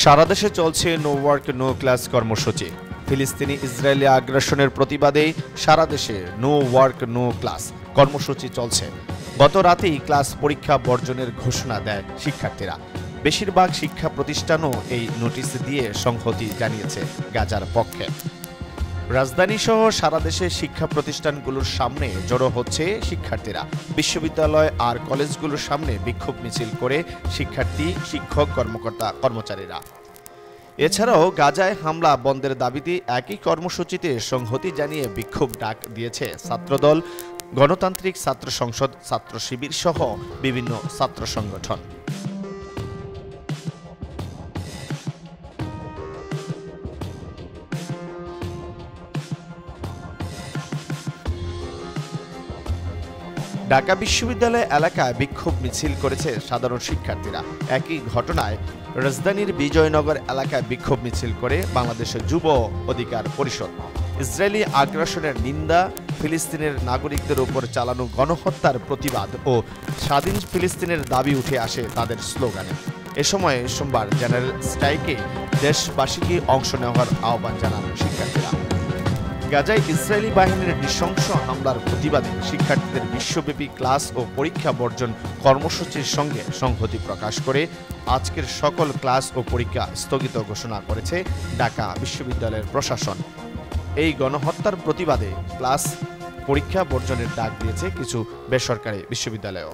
সারা দেশে চলছে no work no class কর্মসূচি। ফিলিস্তিনি ইসরায়েলি আগ্রাসনের প্রতিবাদে সারা দেশে নো ওয়ার্ক নো ক্লাস কর্মসূচি চলছে। গত রাতেই ক্লাস পরীক্ষা বর্জনের ঘোষণা দেয় শিক্ষার্থীরা। বেশিরভাগ শিক্ষা প্রতিষ্ঠানও এই নোটিশ দিয়ে সংহতি জানিয়েছে গাজার পক্ষে। রাজধানী সহ সারা দেশে শিক্ষা প্রতিষ্ঠানগুলোর সামনে জড়ো হচ্ছে শিক্ষার্থীরা। বিশ্ববিদ্যালয় আর কলেজগুলোর সামনে বিক্ষোভ মিছিল করে শিক্ষার্থী, শিক্ষক, কর্মচারীরা। এছাড়াও গাজায় হামলা বন্ধের দাবিতে একই কর্মসূচিতে সংহতি জানিয়ে বিক্ষোভ ডাক দিয়েছে ছাত্রদল, গণতান্ত্রিক ছাত্র সংসদ, ছাত্র শিবির সহ বিভিন্ন ছাত্র সংগঠন। ঢাকা বিশ্ববিদ্যালয় এলাকায় বিক্ষোভ মিছিল করেছে সাধারণ শিক্ষার্থীরা। একই ঘটনায় রাজধানীর বিজয়নগর এলাকায় বিক্ষোভ মিছিল করে বাংলাদেশের যুব অধিকার পরিষদ। ইসরায়েলি আগ্রাসনের নিন্দা, ফিলিস্তিনের নাগরিকদের উপর চালানো গণহত্যার প্রতিবাদ ও স্বাধীন ফিলিস্তিনের দাবি উঠে আসে তাদের স্লোগানে। এ সময় সোমবার জেনারেল স্ট্রাইকে দেশবাসীকে অংশ নেওয়ার আহ্বান জানান শিক্ষার্থীরা। গাজায় ইসরায়েলি বাহিনীর নৃশংস হামলার প্রতিবাদে শিক্ষার্থীদের বিশ্বব্যাপী ক্লাস ও পরীক্ষা বর্জন কর্মসূচির সঙ্গে সংহতি প্রকাশ করে আজকের সকল ক্লাস ও পরীক্ষা স্থগিত ঘোষণা করেছে ঢাকা বিশ্ববিদ্যালয়ের প্রশাসন। এই গণহত্যার প্রতিবাদে ক্লাস পরীক্ষা বর্জনের ডাক দিয়েছে কিছু বেসরকারি বিশ্ববিদ্যালয়ও।